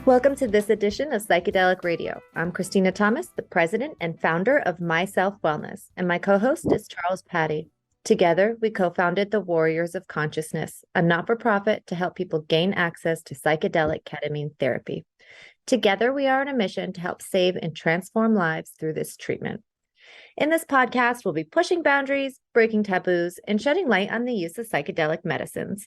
Welcome to this edition of Psychedelic Radio. I'm Christina Thomas, the president and founder of Myself Wellness, and my co-host is Charles Patty. Together, we co-founded the Warriors of Consciousness, a not-for-profit to help people gain access to psychedelic ketamine therapy. Together, we are on a mission to help save and transform lives through this treatment. In this podcast, we'll be pushing boundaries, breaking taboos, and shedding light on the use of psychedelic medicines.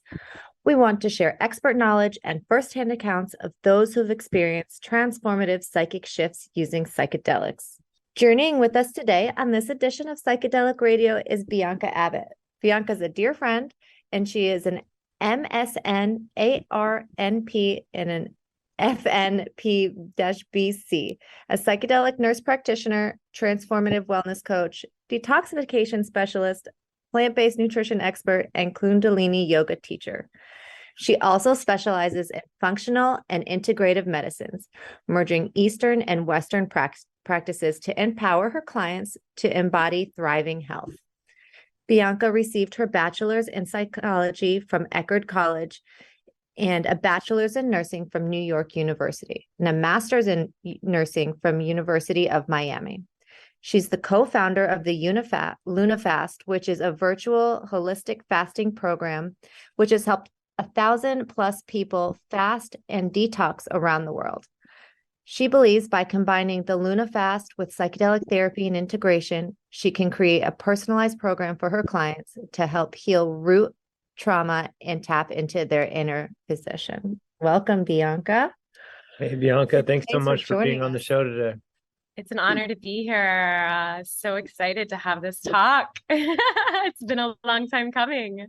We want to share expert knowledge and firsthand accounts of those who've experienced transformative psychic shifts using psychedelics. Journeying with us today on this edition of Psychedelic Radio is Bianca Abbott. Bianca is a dear friend, and she is an MSN ARNP and an FNP-BC, a psychedelic nurse practitioner, transformative wellness coach, detoxification specialist, plant-based nutrition expert, and Kundalini Yoga Teacher. She also specializes in functional and integrative medicines, merging Eastern and Western practices to empower her clients to embody thriving health. Bianca received her bachelor's in psychology from Eckerd College and a bachelor's in nursing from New York University, and a master's in nursing from University of Miami. She's the co-founder of the LunaFast, which is a virtual holistic fasting program, which has helped 1,000+ people fast and detox around the world. She believes by combining the LunaFast with psychedelic therapy and integration, she can create a personalized program for her clients to help heal root trauma and tap into their inner physician. Welcome, Bianca. Hey, Bianca. Thanks so much for being on the us. show today. It's an honor to be here. So excited to have this talk. It's been a long time coming.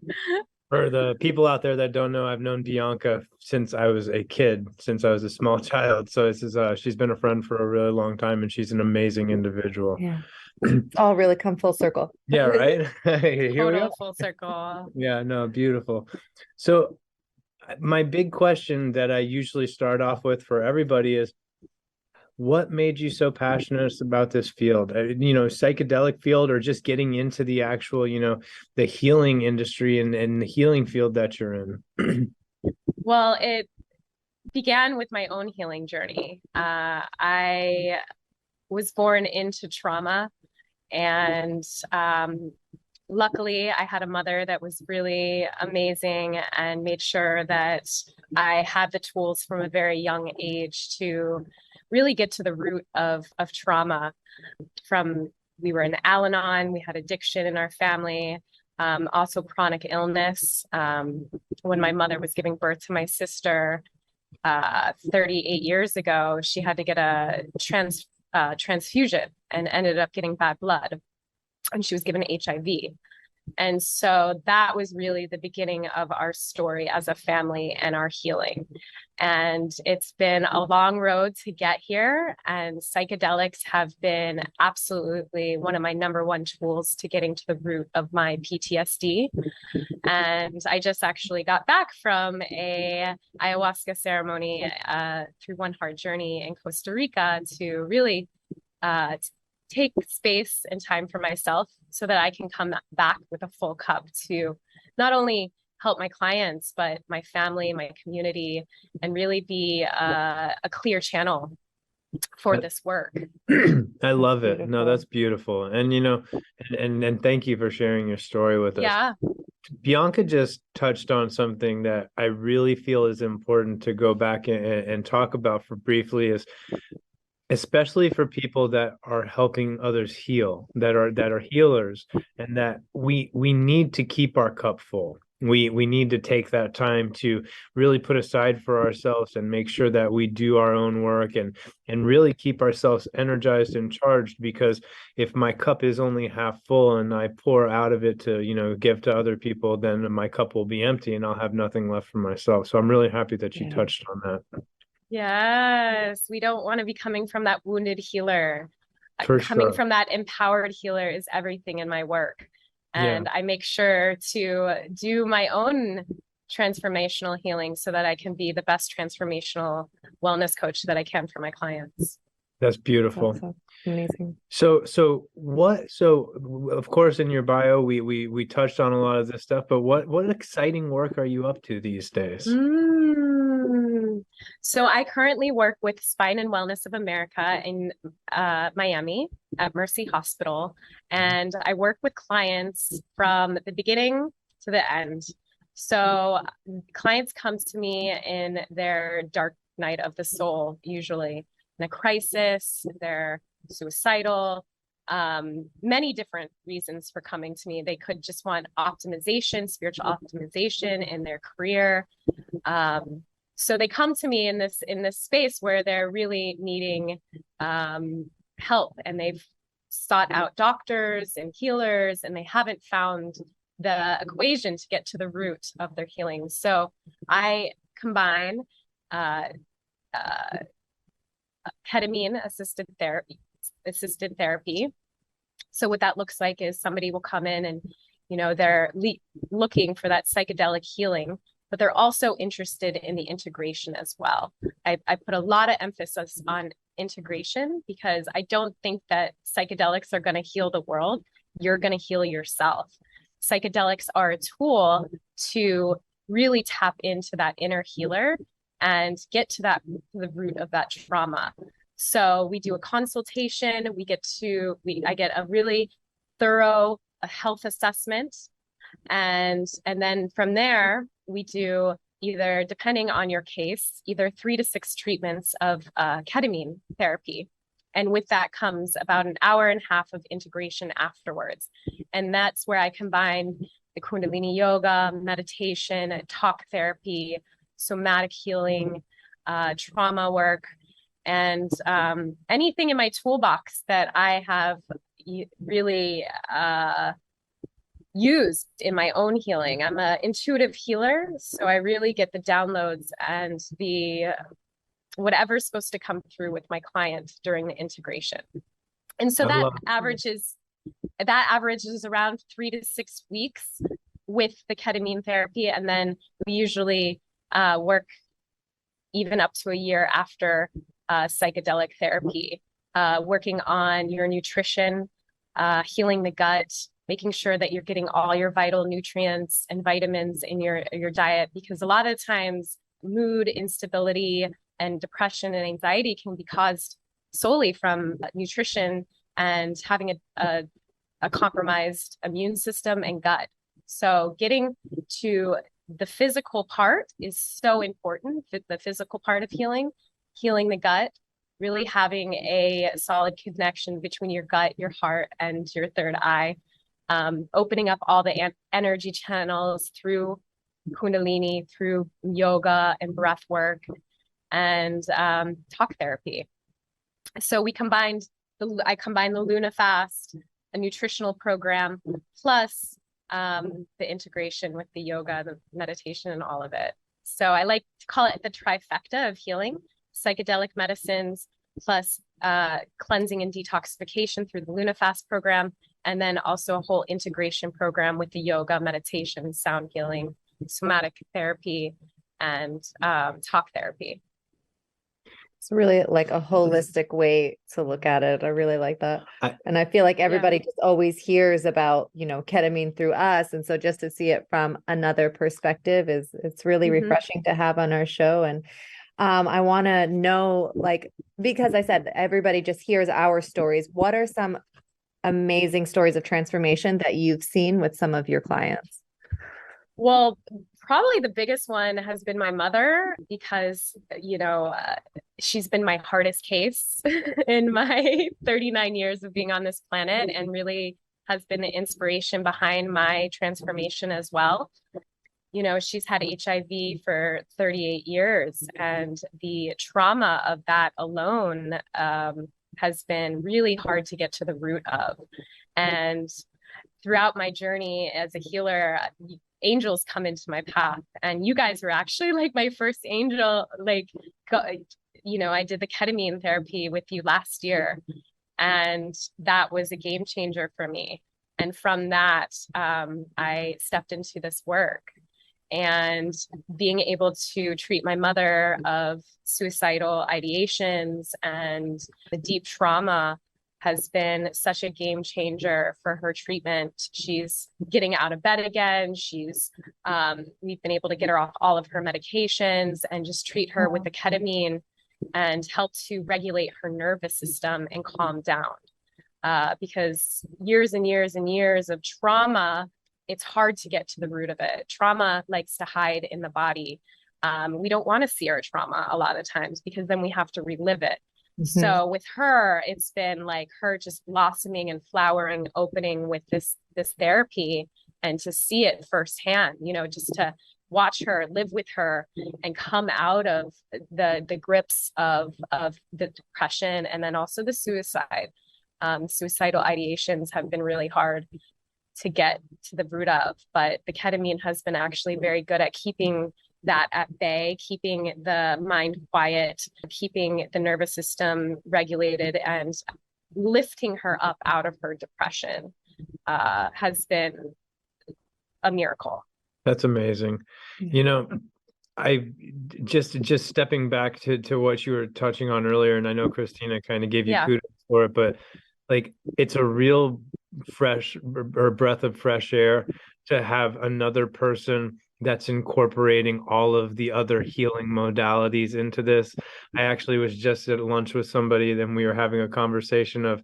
For the people out there that don't know, I've known Bianca since I was a kid, since I was a small child. So this is she's been a friend for a really long time, and she's an amazing individual. Yeah. All really come full circle. Yeah, right? Here we go. Full circle. Yeah, no, beautiful. So my big question that I usually start off with for everybody is, what made you so passionate about this field? Psychedelic field, or just getting into the actual, the healing industry and the healing field that you're in? Well, it began with my own healing journey. I was born into trauma, and luckily I had a mother that was really amazing and made sure that I had the tools from a very young age to really get to the root of trauma. We were in Al-Anon, we had addiction in our family, also chronic illness. When my mother was giving birth to my sister 38 years ago, she had to get a transfusion and ended up getting bad blood, and she was given HIV. And so that was really the beginning of our story as a family and our healing. And it's been a long road to get here. And psychedelics have been absolutely one of my number one tools to getting to the root of my PTSD. And I just actually got back from a ayahuasca ceremony through One Heart Journey in Costa Rica to really take space and time for myself so that I can come back with a full cup to not only help my clients, but my family, my community, and really be a clear channel for this work. I love it. No, that's beautiful. And, and thank you for sharing your story with us. Yeah. Bianca just touched on something that I really feel is important to go back and talk about for briefly, is especially for people that are helping others heal, that are healers, and that we need to keep our cup full. We need to take that time to really put aside for ourselves and make sure that we do our own work and really keep ourselves energized and charged, because if my cup is only half full and I pour out of it to, give to other people, then my cup will be empty and I'll have nothing left for myself. So I'm really happy that you touched on that. Yes, we don't want to be coming from that wounded healer. Coming from that empowered healer is everything in my work. And I make sure to do my own transformational healing so that I can be the best transformational wellness coach that I can for my clients. That's beautiful. That's amazing. So of course in your bio we touched on a lot of this stuff, but what exciting work are you up to these days? So I currently work with Spine and Wellness of America in Miami at Mercy Hospital, and I work with clients from the beginning to the end. So clients come to me in their dark night of the soul, usually in a crisis, they're suicidal, many different reasons for coming to me. They could just want optimization, spiritual optimization in their career. So they come to me in this space where they're really needing help, and they've sought out doctors and healers, and they haven't found the equation to get to the root of their healing. So I combine ketamine assisted therapy. So what that looks like is somebody will come in and, they're looking for that psychedelic healing, but they're also interested in the integration as well. I put a lot of emphasis on integration because I don't think that psychedelics are going to heal the world. You're going to heal yourself. Psychedelics are a tool to really tap into that inner healer and get to the root of that trauma. So we do a consultation. I get a really thorough health assessment, and then from there we do, either depending on your case, either 3 to 6 treatments of ketamine therapy. And with that comes about an hour and a half of integration afterwards. And that's where I combine the Kundalini yoga, meditation, talk therapy, somatic healing, trauma work, and anything in my toolbox that I have really used in my own healing. I'm an intuitive healer, so I really get the downloads and the whatever's supposed to come through with my client during the integration. And so that averages around 3 to 6 weeks with the ketamine therapy. And then we usually work even up to a year after psychedelic therapy, working on your nutrition, healing the gut, making sure that you're getting all your vital nutrients and vitamins in your diet, because a lot of times mood instability and depression and anxiety can be caused solely from nutrition and having a compromised immune system and gut. So getting to the physical part is so important, the physical part of healing the gut, really having a solid connection between your gut, your heart, and your third eye, opening up all the energy channels through Kundalini, through yoga and breath work, and talk therapy. So I combined the LunaFast, a nutritional program, plus the integration with the yoga, the meditation, and all of it. So I like to call it the trifecta of healing: psychedelic medicines, plus cleansing and detoxification through the LunaFast program, and then also a whole integration program with the yoga, meditation, sound healing, somatic therapy, and talk therapy. It's really like a holistic way to look at it. I really like that. And I feel like everybody just always hears about, ketamine through us. And so just to see it from another perspective it's really refreshing to have on our show. And I want to know, because I said everybody just hears our stories, what are some amazing stories of transformation that you've seen with some of your clients? Well, probably the biggest one has been my mother, because, she's been my hardest case in my 39 years of being on this planet, and really has been the inspiration behind my transformation as well. She's had HIV for 38 years, and the trauma of that alone has been really hard to get to the root of. And throughout my journey as a healer, angels come into my path, and you guys were actually like my first angel. I did the ketamine therapy with you last year, and that was a game changer for me. And from that, I stepped into this work, and being able to treat my mother of suicidal ideations and the deep trauma has been such a game changer for her treatment. She's getting out of bed again. We've been able to get her off all of her medications and just treat her with the ketamine and help to regulate her nervous system and calm down. Because years and years and years of trauma, it's hard to get to the root of it. Trauma likes to hide in the body. We don't want to see our trauma a lot of times because then we have to relive it. So with her, it's been like her just blossoming and flowering, opening with this therapy, and to see it firsthand, just to watch her, live with her, and come out of the grips of the depression and then also the suicide. Suicidal ideations have been really hard to get to the root of, but the ketamine has been actually very good at keeping that at bay, keeping the mind quiet, keeping the nervous system regulated, and lifting her up out of her depression has been a miracle. That's amazing. I just stepping back to what you were touching on earlier, and I know Christina kind of gave you kudos for it, but like it's a real fresh or breath of fresh air to have another person that's incorporating all of the other healing modalities into this. I actually was just at lunch with somebody, then we were having a conversation of,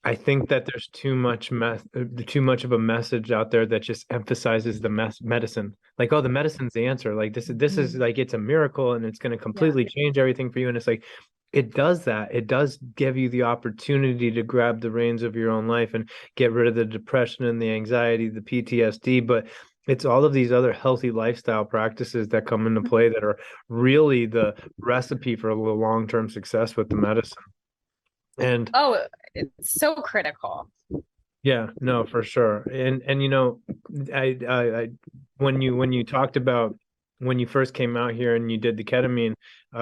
I think that there's too much of a message out there that just emphasizes the medicine. Like, oh, the medicine's the answer. Like this is like, it's a miracle and it's going to completely change everything for you. And it's like, it does that. It does give you the opportunity to grab the reins of your own life and get rid of the depression and the anxiety, the PTSD. But it's all of these other healthy lifestyle practices that come into play that are really the recipe for the long-term success with the medicine. And it's so critical. Yeah, no, for sure. And I when you talked about when you first came out here and you did the ketamine,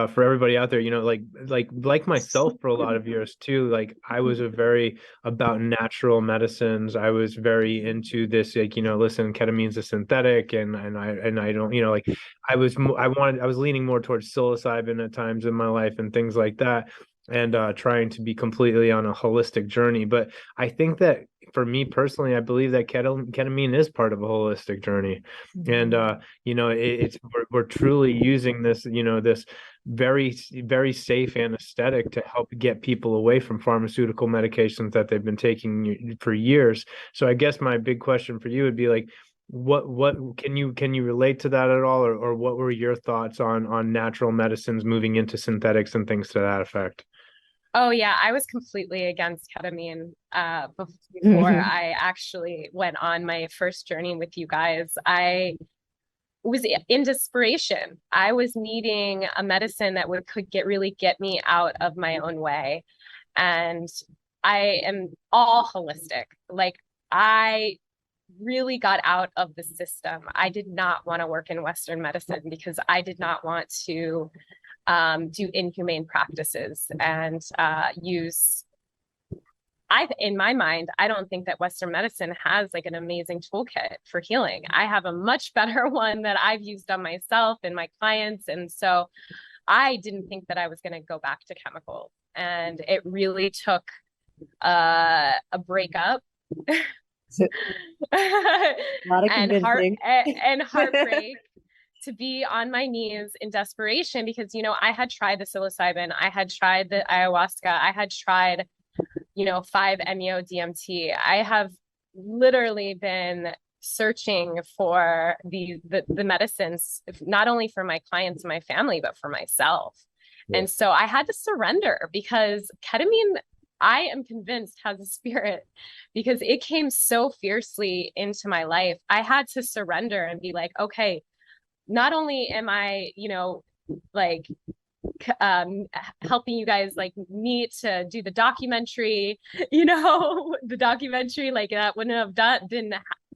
for everybody out there, like myself for a lot of years too, like I was very about natural medicines. I was very into this, like, listen, ketamine's a synthetic and I don't, I was leaning more towards psilocybin at times in my life and things like that, and trying to be completely on a holistic journey. But I think that for me personally, I believe that ketamine is part of a holistic journey. And, we're truly using this, this very, very safe anesthetic to help get people away from pharmaceutical medications that they've been taking for years. So I guess my big question for you would be like, what can you relate to that at all? Or what were your thoughts on natural medicines moving into synthetics and things to that effect? Oh yeah, I was completely against ketamine before I actually went on my first journey with you guys. I was in desperation. I was needing a medicine that could really get me out of my own way. And I am all holistic. Like I really got out of the system. I did not want to work in Western medicine because I did not want to do inhumane practices and in my mind, I don't think that Western medicine has like an amazing toolkit for healing. I have a much better one that I've used on myself and my clients. And so I didn't think that I was going to go back to chemicals. And it really took a breakup and heartbreak to be on my knees in desperation because, I had tried the psilocybin, I had tried the ayahuasca, I had tried 5-MeO-DMT. I have literally been searching for the medicines, not only for my clients and my family, but for myself. Yeah. And so I had to surrender because ketamine, I am convinced, has a spirit because it came so fiercely into my life. I had to surrender and be like, okay, not only am I, helping you guys like me to do the documentary, the documentary, like that wouldn't have been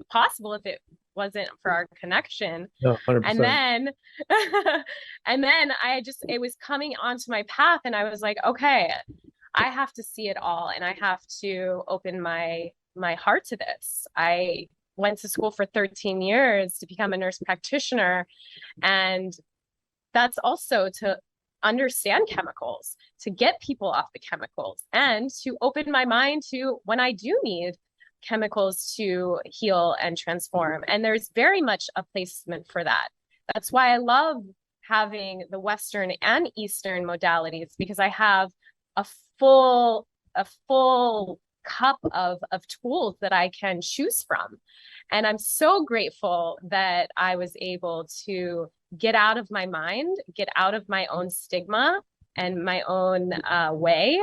possible if it wasn't for our connection. No, 100%. And then it was coming onto my path and I was like, okay, I have to see it all and I have to open my heart to this. I went to school for 13 years to become a nurse practitioner. And that's also to understand chemicals, to get people off the chemicals, and to open my mind to when I do need chemicals to heal and transform. And there's very much a placement for that. That's why I love having the Western and Eastern modalities, because I have a full cup of tools that I can choose from. And I'm so grateful that I was able to get out of my mind, get out of my own stigma and my own way,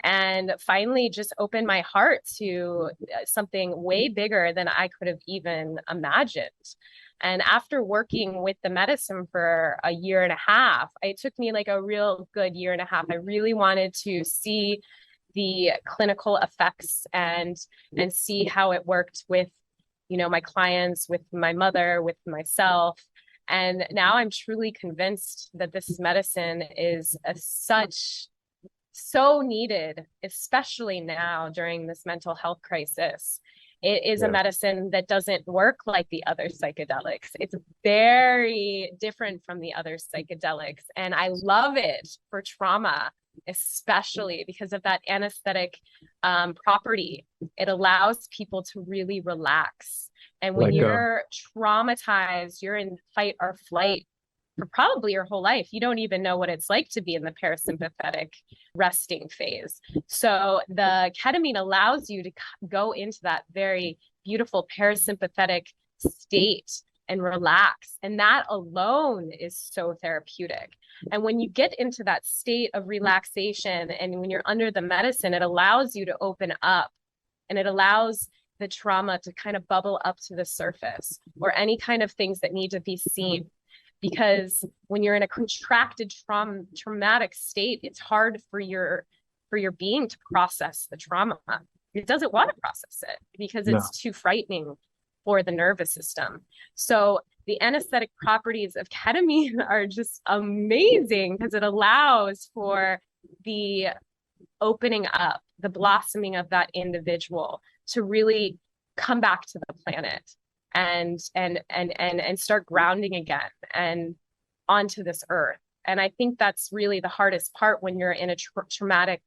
and finally just open my heart to something way bigger than I could have even imagined. And after working with the medicine for a year and a half, it took me like a real good year and a half. I really wanted to see the clinical effects and see how it worked with, my clients, with my mother, with myself. And now I'm truly convinced that this medicine is so needed, especially now during this mental health crisis. It is a medicine that doesn't work like the other psychedelics. It's very different from the other psychedelics. And I love it for trauma, especially because of that anesthetic property. It allows people to really relax. And when you're traumatized, you're in fight or flight for probably your whole life. You don't even know what it's like to be in the parasympathetic resting phase. So the ketamine allows you to go into that very beautiful parasympathetic state and relax. And that alone is so therapeutic. And when you get into that state of relaxation and when you're under the medicine, it allows you to open up, and it allows the trauma to kind of bubble up to the surface, or any kind of things that need to be seen. Because when you're in a contracted traumatic state, it's hard for your being to process the trauma. It doesn't want to process it because it's too frightening for the nervous system. So the anesthetic properties of ketamine are just amazing because it allows for the opening up, the blossoming of that individual to really come back to the planet and start grounding again and onto this earth. And I think that's really the hardest part when you're in a traumatic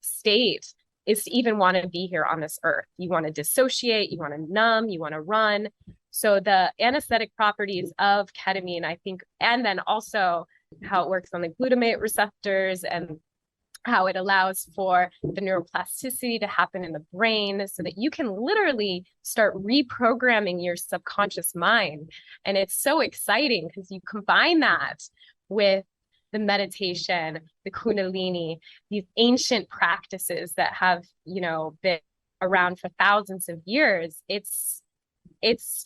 state, is to even want to be here on this earth. You want to dissociate, you want to numb, you want to run. So the anesthetic properties of ketamine, I think, and then also how it works on the glutamate receptors and how it allows for the neuroplasticity to happen in the brain so that you can literally start reprogramming your subconscious mind. And it's so exciting because you combine that with the meditation, the Kundalini, these ancient practices that have, been around for thousands of years. It's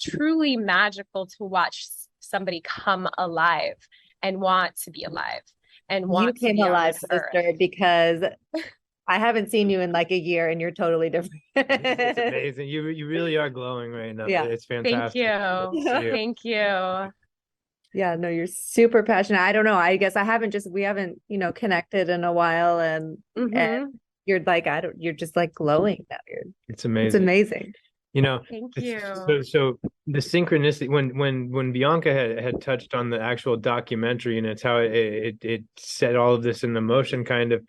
truly magical to watch somebody come alive and want to be alive. And you came alive, sister, because I haven't seen you in like a year and you're totally different. It's amazing. You really are glowing right now. Yeah. It's fantastic. Thank you. Thank you. Yeah, no, you're super passionate. I don't know. I guess we haven't, connected in a while, and you're like, you're just like glowing now. It's amazing. It's amazing. Thank you. So the synchronicity, when Bianca had touched on the actual documentary, and it's how it set all of this into motion, kind of,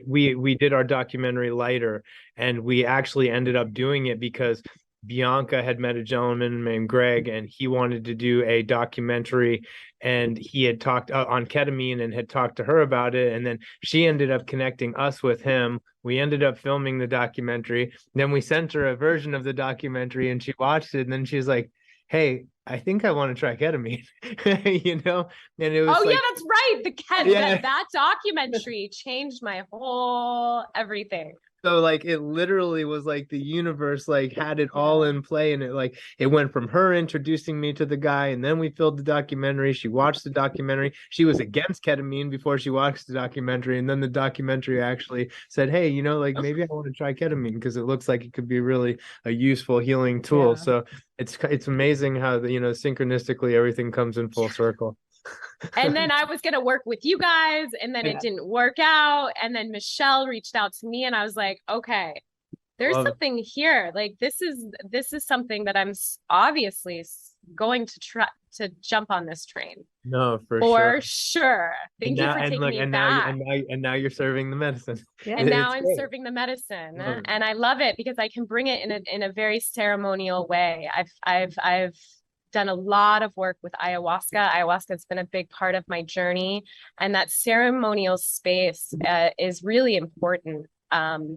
we did our documentary Lighter, and we actually ended up doing it because Bianca had met a gentleman named Greg, and he wanted to do a documentary, and he had talked on ketamine and had talked to her about it. And then she ended up connecting us with him. We ended up filming the documentary. Then we sent her a version of the documentary and she watched it. And then she's like, hey, I think I want to try ketamine, and it was yeah, that's right. That documentary changed my whole everything. So it literally was like the universe had it all in play, and it went from her introducing me to the guy, and then we filmed the documentary. She watched the documentary. She was against ketamine before she watched the documentary, and then the documentary actually said, hey, maybe I want to try ketamine because it looks like it could be really a useful healing tool. Yeah. So it's amazing how synchronistically everything comes in full circle. And then I was going to work with you guys, and then it didn't work out. And then Michelle reached out to me, and I was like, okay, there's something here. This is something that I'm obviously going to try to jump on this train. No, for For sure. sure. Thank you for taking me back. And now you're serving the medicine. Yeah. And now It's I'm great. serving the medicine, Love it. and I love it because I can bring it in a very ceremonial way. I've done a lot of work with ayahuasca. Ayahuasca has been a big part of my journey, and that ceremonial space is really important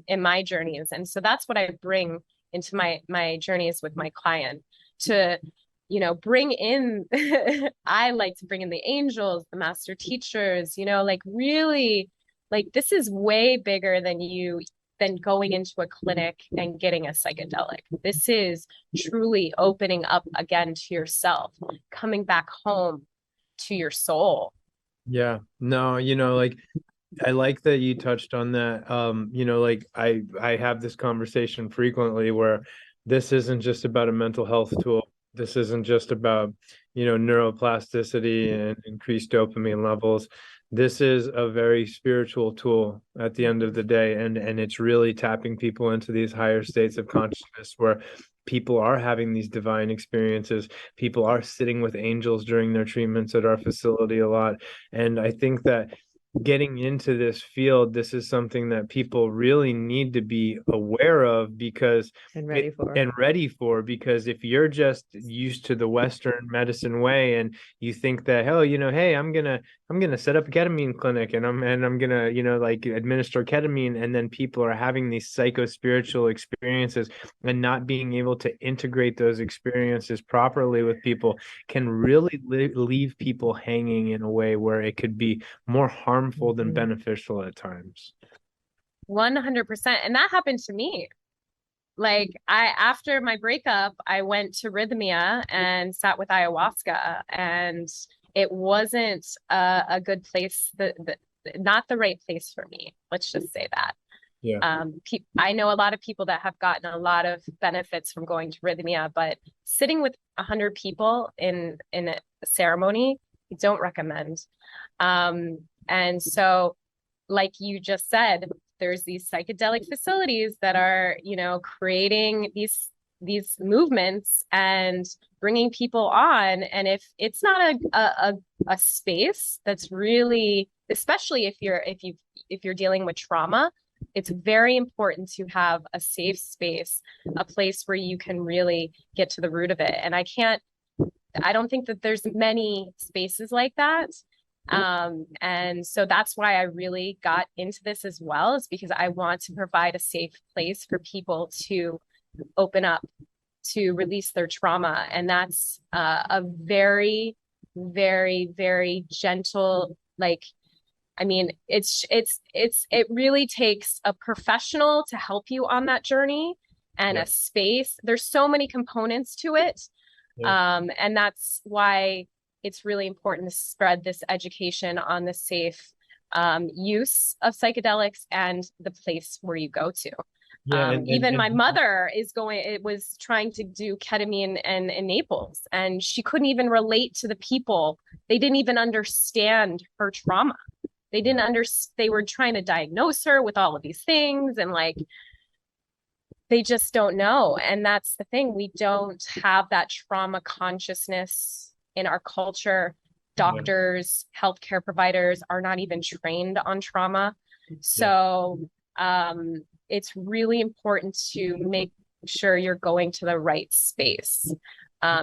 in my journeys. And so that's what I bring into my journeys with my client to, you know, bring in, I like to bring in the angels, the master teachers, you know, like really, like this is way bigger than going into a clinic and getting a psychedelic. This is truly opening up again to yourself, coming back home to your soul. Yeah, no, you know, like I like that you touched on that. You know, like I have this conversation frequently where this isn't just about a mental health tool. This isn't just about, you know, neuroplasticity and increased dopamine levels. This is a very spiritual tool at the end of the day, and it's really tapping people into these higher states of consciousness where people are having these divine experiences. People are sitting with angels during their treatments at our facility a lot. And I think that getting into this field, this is something that people really need to be aware of because And ready for. Because if you're just used to the Western medicine way and you think that, oh, you know, hey, I'm gonna set up a ketamine clinic and I'm gonna, you know, like administer ketamine, and then people are having these psycho-spiritual experiences and not being able to integrate those experiences properly with people can really leave people hanging in a way where it could be more harmful than beneficial at times. 100%. And that happened to me. Like after my breakup, I went to Rhythmia and sat with ayahuasca, and it wasn't a good place, not the right place for me. Let's just say that. Yeah. I know a lot of people that have gotten a lot of benefits from going to Rhythmia, but sitting with 100 people in a ceremony, I don't recommend. And so, like you just said, there's these psychedelic facilities that are, you know, creating these movements and bringing people on. And if it's not a space that's really, especially if you're dealing with trauma, it's very important to have a safe space, a place where you can really get to the root of it. And I don't think that there's many spaces like that. And so that's why I really got into this as well, is because I want to provide a safe place for people to open up, to release their trauma. And that's a very, very, very gentle, like, I mean, it really takes a professional to help you on that journey, and a space. There's so many components to it. And that's why it's really important to spread this education on the safe use of psychedelics and the place where you go to. Even my mother was trying to do ketamine in Naples, and she couldn't even relate to the people. They didn't even understand her trauma. They didn't understand. They were trying to diagnose her with all of these things, and like, they just don't know. And that's the thing. We don't have that trauma consciousness in our culture. Doctors, healthcare providers are not even trained on trauma. So it's really important to make sure you're going to the right space,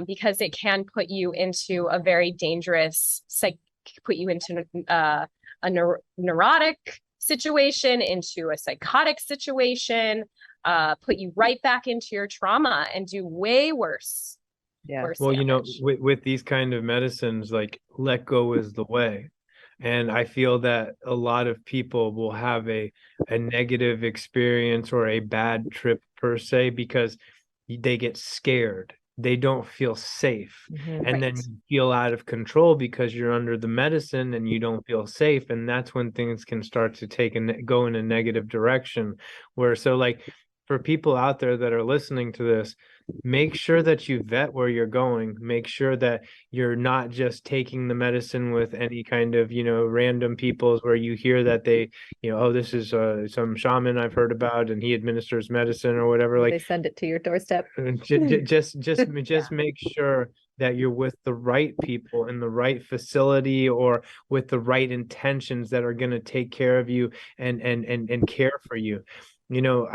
because it can put you into a very dangerous, put you into a neurotic situation, into a psychotic situation, put you right back into your trauma and do way worse. Well, you know, with these kind of medicines, like, let go is the way. And I feel that a lot of people will have a negative experience or a bad trip per se because they get scared. They don't feel safe. And then you feel out of control because you're under the medicine and you don't feel safe. And that's when things can start to go in a negative direction. So like, for people out there that are listening to this, make sure that you vet where you're going. Make sure that you're not just taking the medicine with any kind of, you know, random peoples where you hear that they, you know, oh, this is some shaman I've heard about and he administers medicine or whatever. Like, they send it to your doorstep. just make sure that you're with the right people in the right facility or with the right intentions that are going to take care of you and care for you. You know,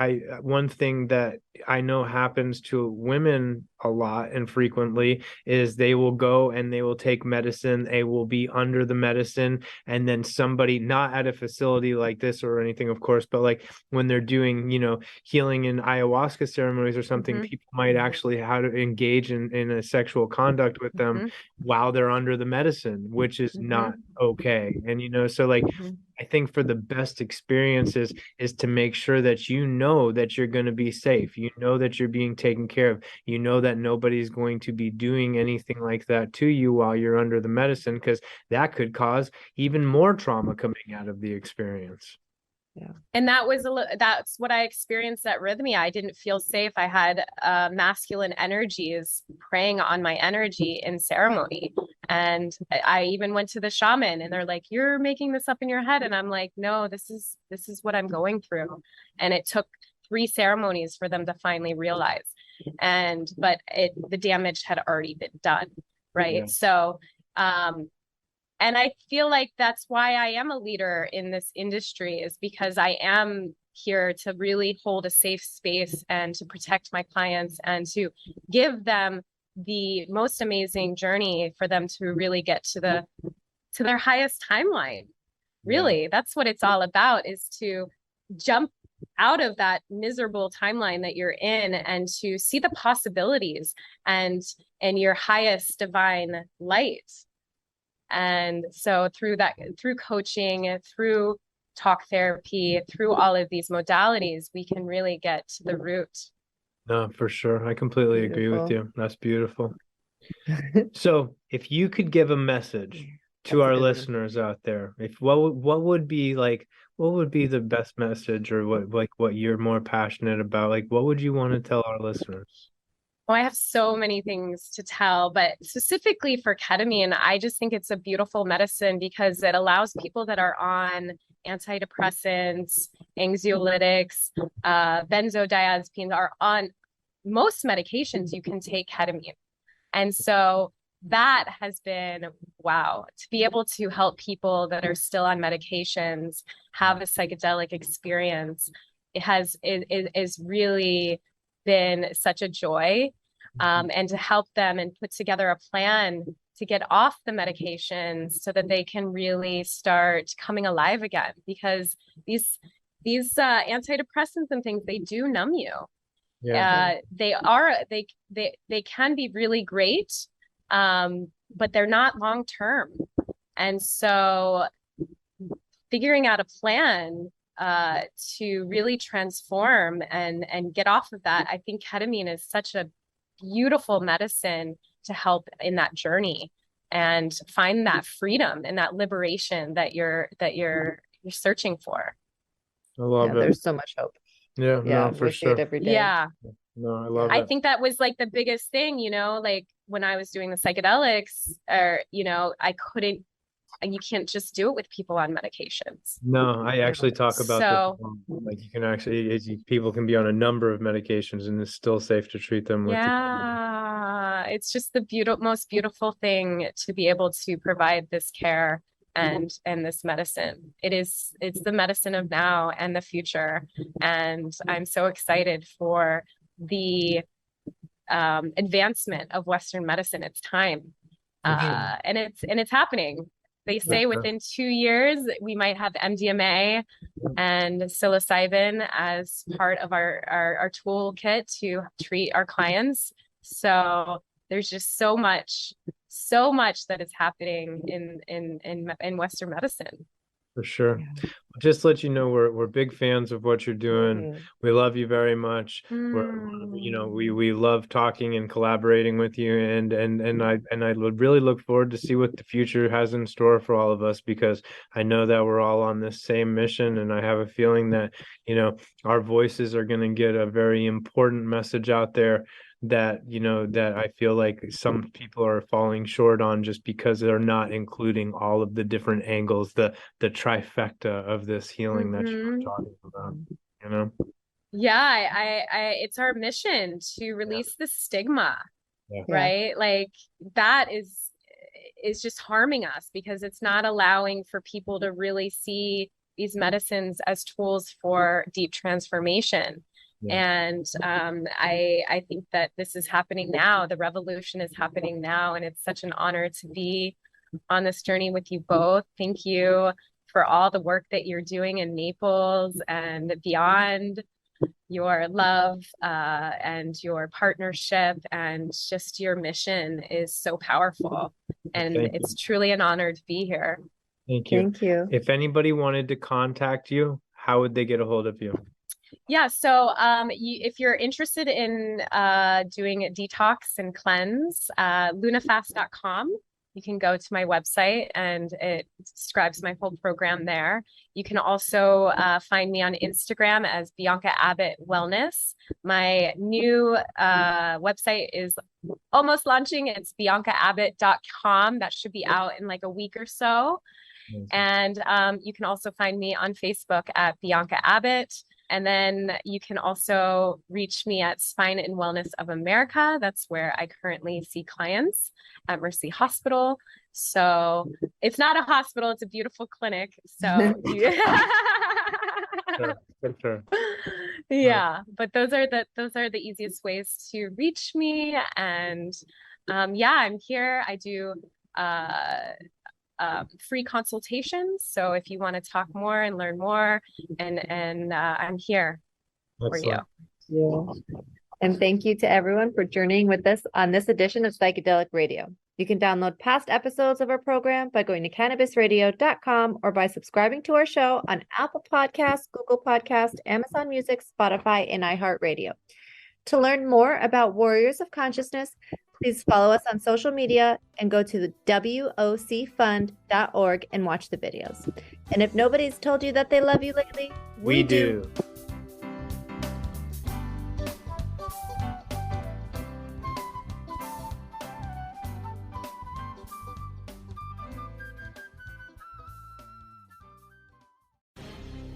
one thing that I know happens to women a lot and frequently is they will go and they will take medicine, they will be under the medicine, and then somebody, not at a facility like this or anything, of course, but like when they're doing, you know, healing in ayahuasca ceremonies or something, people might actually have to engage in a sexual conduct with them while they're under the medicine, which is not okay. And, you know, so like, I think for the best experiences is to make sure that you know that you're going to be safe. You know that you're being taken care of. You know that nobody's going to be doing anything like that to you while you're under the medicine, because that could cause even more trauma coming out of the experience. Yeah. And that's what I experienced at Rhythmia. I didn't feel safe. I had masculine energies preying on my energy in ceremony. And I even went to the shaman and they're like, "You're making this up in your head." And I'm like, "No, this is what I'm going through." And it took 3 ceremonies for them to finally realize. But the damage had already been done. Right. Yeah. So, and I feel like that's why I am a leader in this industry, is because I am here to really hold a safe space and to protect my clients and to give them the most amazing journey for them to really get to their highest timeline. Really, that's what it's all about, is to jump out of that miserable timeline that you're in and to see the possibilities and your highest divine light. And so through coaching, through talk therapy, through all of these modalities, we can really get to the root. No, for sure. I completely agree with you. That's beautiful. So if you could give a message to our listeners out there, what would be the best message, or what you're more passionate about? Like, what would you want to tell our listeners? Oh, I have so many things to tell, but specifically for ketamine, I just think it's a beautiful medicine because it allows people that are on antidepressants, anxiolytics, benzodiazepines, are on most medications, you can take ketamine. And so that has been, wow, to be able to help people that are still on medications have a psychedelic experience. Is really been such a joy. And to help them and put together a plan to get off the medications so that they can really start coming alive again, because these antidepressants and things, they do numb you. Yeah. They can be really great, but they're not long term. And so figuring out a plan to really transform and get off of that, I think ketamine is such a beautiful medicine to help in that journey and find that freedom and that liberation that you're searching for. I love it. There's so much hope. Yeah, no, for sure. Every day. Yeah. No, I love it. I think that was like the biggest thing, you know, like when I was doing the psychedelics, or, you know, and you can't just do it with people on medications. No, I actually talk about like you can actually, people can be on a number of medications and it's still safe to treat them with. Yeah, it's just the most beautiful thing to be able to provide this care and this medicine. It's the medicine of now and the future. And I'm so excited for the advancement of Western medicine. It's time. And it's happening. They say within 2 years, we might have MDMA and psilocybin as part of our toolkit to treat our clients. So there's just so much that is happening in Western medicine. For sure. Just to let you know, we're big fans of what you're doing. We love you very much. We love talking and collaborating with you, and I would really look forward to see what the future has in store for all of us, because I know that we're all on this same mission, and I have a feeling that, you know, our voices are going to get a very important message out there that, you know, that I feel like some people are falling short on just because they're not including all of the different angles, the trifecta of this healing that you were talking about, you know? Yeah, it's our mission to release the stigma Yeah. right? Like that is just harming us because it's not allowing for people to really see these medicines as tools for deep transformation. Yeah. And I think that this is happening now. The revolution is happening now, and it's such an honor to be on this journey with you both. Thank you for all the work that you're doing in Naples and beyond. Your love and your partnership and just your mission is so powerful. And it's truly an honor to be here. Thank you. Thank you. If anybody wanted to contact you, how would they get a hold of you? Yeah, so if you're interested in doing a detox and cleanse, LunaFast.com. You can go to my website and it describes my whole program there. You can also find me on Instagram as Bianca Abbott Wellness. My new website is almost launching. It's biancaabbott.com. That should be out in like a week or so. And you can also find me on Facebook at Bianca Abbott. And then you can also reach me at Spine and Wellness of America. That's where I currently see clients at Mercy Hospital. So it's not a hospital, it's a beautiful clinic. So Sure. Yeah, but those are the easiest ways to reach me. And yeah, I'm here. I do free consultations. So if you want to talk more and learn more, and I'm here for you. Yeah. And thank you to everyone for journeying with us on this edition of Psychedelic Radio. You can download past episodes of our program by going to cannabisradio.com or by subscribing to our show on Apple Podcasts, Google Podcasts, Amazon Music, Spotify, and iHeartRadio. To learn more about Warriors of Consciousness, please follow us on social media and go to the WOCfund.org and watch the videos. And if nobody's told you that they love you lately, we do.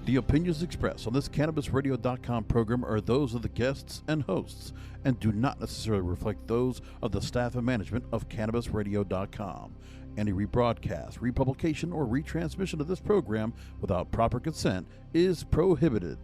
The opinions expressed on this CannabisRadio.com program are those of the guests and hosts and do not necessarily reflect those of the staff and management of CannabisRadio.com. Any rebroadcast, republication, or retransmission of this program without proper consent is prohibited.